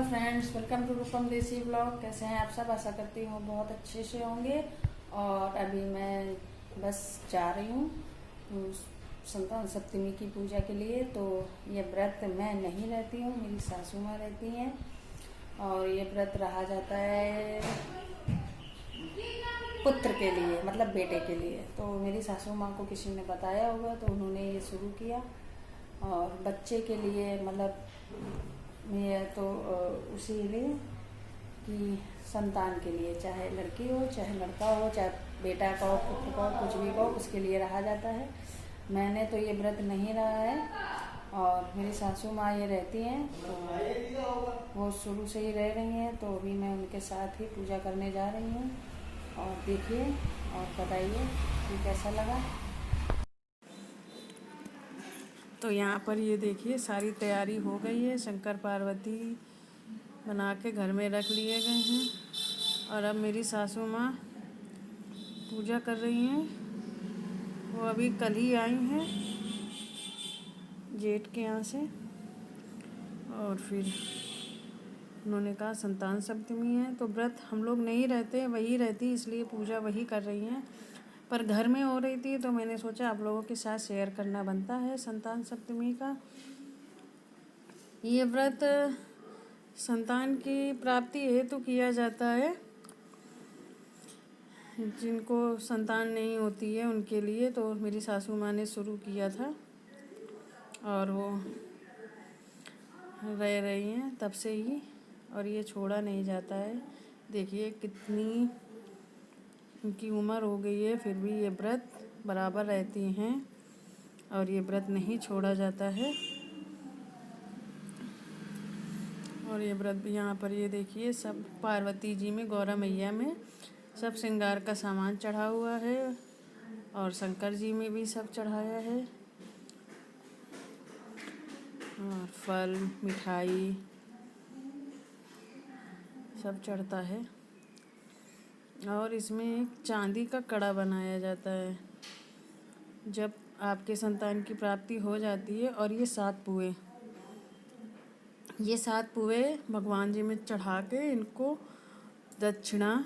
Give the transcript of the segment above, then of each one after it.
Friends, welcome to रूपम देसी blog. कैसे हैं आप सब? आशा करती हूँ बहुत अच्छे से होंगे। और अभी मैं बस जा रही हूँ संतान सप्तमी की पूजा के लिए। तो ये व्रत मैं नहीं रहती हूँ, मेरी सासू माँ रहती हैं। और ये व्रत रहा जाता है पुत्र के लिए, मतलब बेटे के लिए। तो मेरी सासू माँ को किसी ने बताया होगा तो उन्होंने ये शुरू किया। और बच्चे के लिए मतलब मैं तो उसी लिए कि संतान के लिए, चाहे लड़की हो चाहे लड़का हो, चाहे बेटा का हो पुत्र का हो, कुछ भी का हो, उसके लिए रहा जाता है। मैंने तो ये व्रत नहीं रहा है और मेरी सासू माँ ये रहती हैं, तो वो शुरू से ही रह रही हैं। तो अभी मैं उनके साथ ही पूजा करने जा रही हूँ। और देखिए और बताइए कि कैसा लगा। तो यहाँ पर ये देखिए सारी तैयारी हो गई है। शंकर पार्वती बना के घर में रख लिए गए हैं। और अब मेरी सासू माँ पूजा कर रही हैं। वो अभी कल ही आई हैं जेठ के यहाँ से। और फिर उन्होंने कहा संतान सप्तमी है तो व्रत हम लोग नहीं रहते, वही रहती, इसलिए पूजा वही कर रही हैं। पर घर में हो रही थी तो मैंने सोचा आप लोगों के साथ शेयर करना बनता है संतान सप्तमी का। ये व्रत संतान की प्राप्ति हेतु किया जाता है। जिनको संतान नहीं होती है उनके लिए। तो मेरी सासू माँ ने शुरू किया था और वो रह रही हैं तब से ही, और ये छोड़ा नहीं जाता है। देखिए कितनी उनकी उम्र हो गई है, फिर भी ये व्रत बराबर रहती हैं और ये व्रत नहीं छोड़ा जाता है। और ये व्रत भी यहाँ पर ये देखिए सब पार्वती जी में, गौरा मैया में सब श्रृंगार का सामान चढ़ा हुआ है। और शंकर जी में भी सब चढ़ाया है। और फल मिठाई सब चढ़ता है। और इसमें एक चांदी का कड़ा बनाया जाता है जब आपके संतान की प्राप्ति हो जाती है। और ये 7 पुए भगवान जी में चढ़ा के इनको दक्षिणा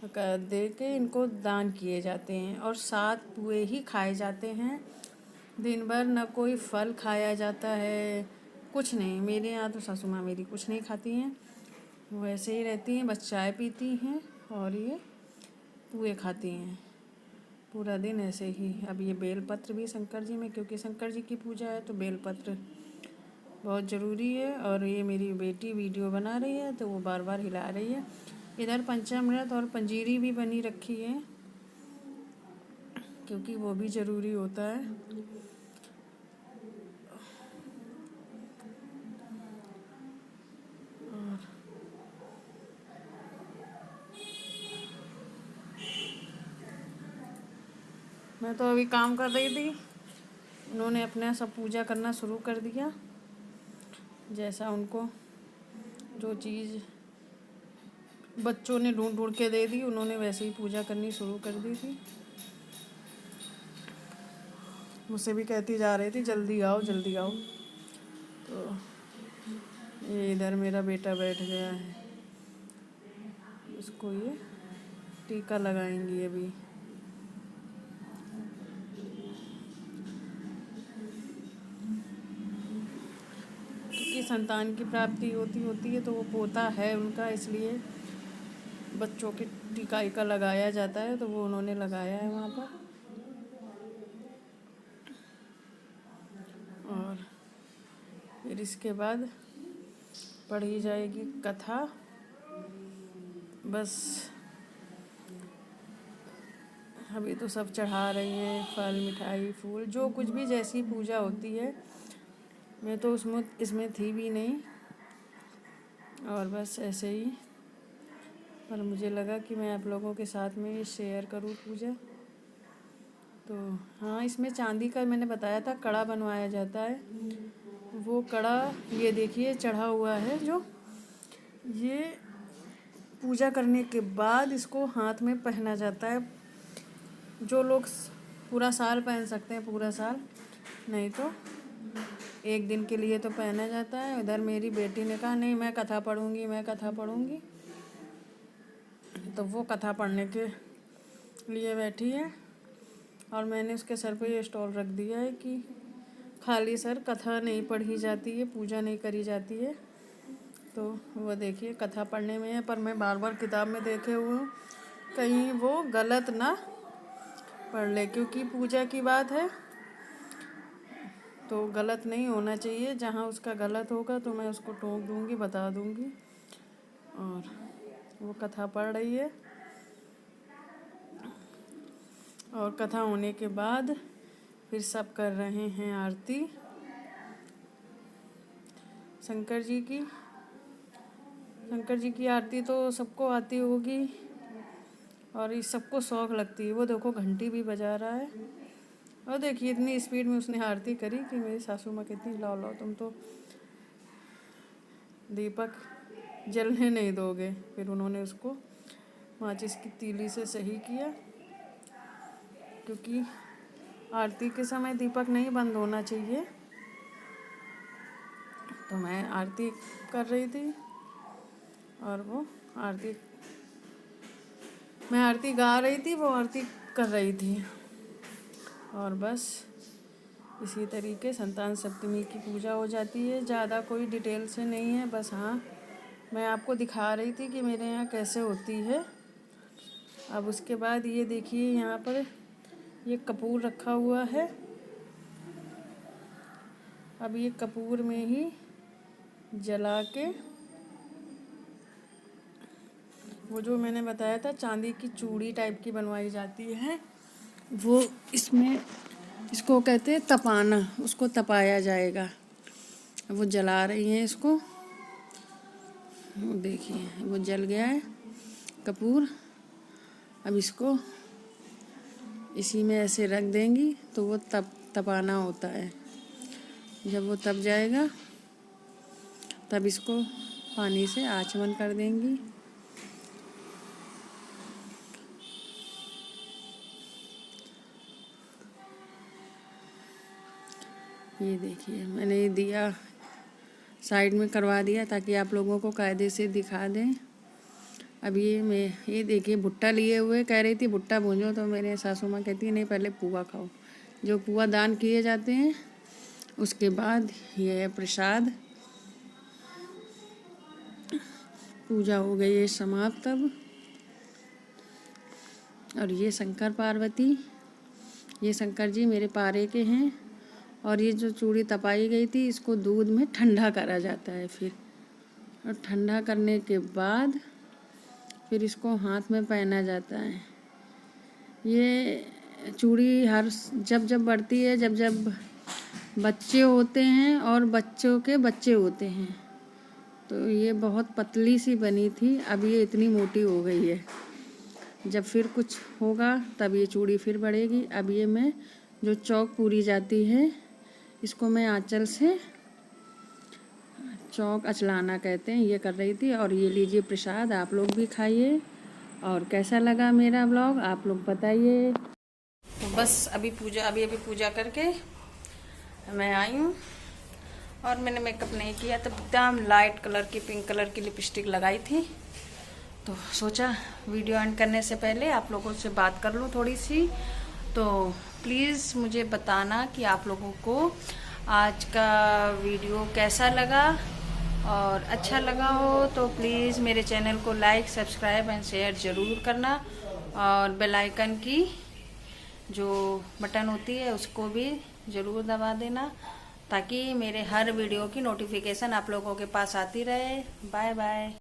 दे के इनको दान किए जाते हैं। और 7 पुए ही खाए जाते हैं दिन भर। न कोई फल खाया जाता है, कुछ नहीं। मेरे यहाँ तो सासू माँ मेरी कुछ नहीं खाती हैं, वो ऐसे ही रहती हैं, बस चाय पीती हैं और ये पुए खाती हैं पूरा दिन ऐसे ही। अब ये बेलपत्र भी शंकर जी में, क्योंकि शंकर जी की पूजा है तो बेलपत्र बहुत ज़रूरी है। और ये मेरी बेटी वीडियो बना रही है तो वो बार बार हिला रही है। इधर पंचामृत और पंजीरी भी बनी रखी है क्योंकि वो भी ज़रूरी होता है। और मैं तो अभी काम कर रही थी, उन्होंने अपना सब पूजा करना शुरू कर दिया। जैसा उनको जो चीज़ बच्चों ने ढूंढ ढूंढ के दे दी, उन्होंने वैसे ही पूजा करनी शुरू कर दी थी। मुझसे भी कहती जा रही थी जल्दी आओ जल्दी आओ। तो ये इधर मेरा बेटा बैठ गया है, इसको ये टीका लगाएंगी अभी। क्योंकि संतान की प्राप्ति होती है तो वो पोता है उनका, इसलिए बच्चों के टीका लगाया जाता है। तो वो उन्होंने लगाया है वहाँ पर। और फिर इसके बाद पढ़ी जाएगी कथा। बस अभी तो सब चढ़ा रही हैं फल मिठाई फूल, जो कुछ भी जैसी पूजा होती है। मैं तो इसमें थी भी नहीं और बस ऐसे ही। पर मुझे लगा कि मैं आप लोगों के साथ में ये शेयर करूँ पूजा। तो हाँ, इसमें चांदी का मैंने बताया था कड़ा बनवाया जाता है। वो कड़ा ये देखिए चढ़ा हुआ है, जो ये पूजा करने के बाद इसको हाथ में पहना जाता है। जो लोग पूरा साल पहन सकते हैं पूरा साल, नहीं तो एक दिन के लिए तो पहना जाता है। उधर मेरी बेटी ने कहा नहीं मैं कथा पढ़ूँगी, मैं कथा पढ़ूँगी, तो वो कथा पढ़ने के लिए बैठी है। और मैंने उसके सर पे ये स्टॉल रख दिया है कि खाली सर कथा नहीं पढ़ी जाती है, पूजा नहीं करी जाती है। तो वो देखिए कथा पढ़ने में है, पर मैं बार बार किताब में देखे हुए हूँ कहीं वो गलत ना पढ़ ले, क्योंकि पूजा की बात है तो गलत नहीं होना चाहिए। जहाँ उसका गलत होगा तो मैं उसको टोक दूँगी, बता दूँगी। और वो कथा पढ़ रही है। और कथा होने के बाद फिर सब कर रहे हैं आरती शंकर जी की। शंकर जी की आरती तो सबको आती होगी और इस सबको शौक़ लगती है। वो देखो घंटी भी बजा रहा है। और देखिए इतनी स्पीड में उसने आरती करी कि मेरी सासू माँ कहती लाओ लाओ तुम तो दीपक जलने नहीं दोगे। फिर उन्होंने उसको माचिस की तीली से सही किया, क्योंकि आरती के समय दीपक नहीं बंद होना चाहिए। तो मैं आरती कर रही थी और वो आरती, मैं आरती गा रही थी, वो आरती कर रही थी। और बस इसी तरीके संतान सप्तमी की पूजा हो जाती है। ज़्यादा कोई डिटेल से नहीं है, बस हाँ मैं आपको दिखा रही थी कि मेरे यहाँ कैसे होती है। अब उसके बाद ये देखिए यहाँ पर ये कपूर रखा हुआ है। अब ये कपूर में ही जला के वो जो मैंने बताया था चांदी की चूड़ी टाइप की बनवाई जाती है, वो इसमें इसको कहते हैं तपाना, उसको तपाया जाएगा। वो जला रही हैं इसको, वो देखिए वो जल गया है कपूर। अब इसको इसी में ऐसे रख देंगी तो वो तपाना होता है। जब वो तप जाएगा तब इसको पानी से आचमन कर देंगी। ये देखिए मैंने ये दिया साइड में करवा दिया ताकि आप लोगों को कायदे से दिखा दें। अब ये देखिए भुट्टा लिए हुए, कह रही थी भुट्टा भूंजो, तो मेरे सासू माँ कहती है नहीं पहले पुआ खाओ। जो पुआ दान किए जाते हैं उसके बाद ये है प्रसाद। पूजा हो गई है समाप्त अब। और ये शंकर पार्वती, ये शंकर जी मेरे पारे के हैं। और ये जो चूड़ी तपाई गई थी इसको दूध में ठंडा करा जाता है फिर, और ठंडा करने के बाद फिर इसको हाथ में पहना जाता है। ये चूड़ी जब जब बढ़ती है, जब जब बच्चे होते हैं और बच्चों के बच्चे होते हैं, तो ये बहुत पतली सी बनी थी, अब ये इतनी मोटी हो गई है। जब फिर कुछ होगा तब ये चूड़ी फिर बढ़ेगी। अब ये मैं जो चौक पूरी जाती है इसको मैं आंचल से, चौक अचलाना कहते हैं, ये कर रही थी। और ये लीजिए प्रसाद, आप लोग भी खाइए। और कैसा लगा मेरा ब्लॉग आप लोग बताइए। तो बस अभी पूजा करके मैं आई हूँ और मैंने मेकअप नहीं किया, तो एकदम लाइट कलर की पिंक कलर की लिपस्टिक लगाई थी। तो सोचा वीडियो एंड करने से पहले आप लोगों से बात कर लूँ थोड़ी सी। तो प्लीज़ मुझे बताना कि आप लोगों को आज का वीडियो कैसा लगा, और अच्छा लगा हो तो प्लीज़ मेरे चैनल को लाइक, सब्सक्राइब एंड शेयर ज़रूर करना। और बेल आइकन की जो बटन होती है उसको भी ज़रूर दबा देना, ताकि मेरे हर वीडियो की नोटिफिकेशन आप लोगों के पास आती रहे। Bye bye.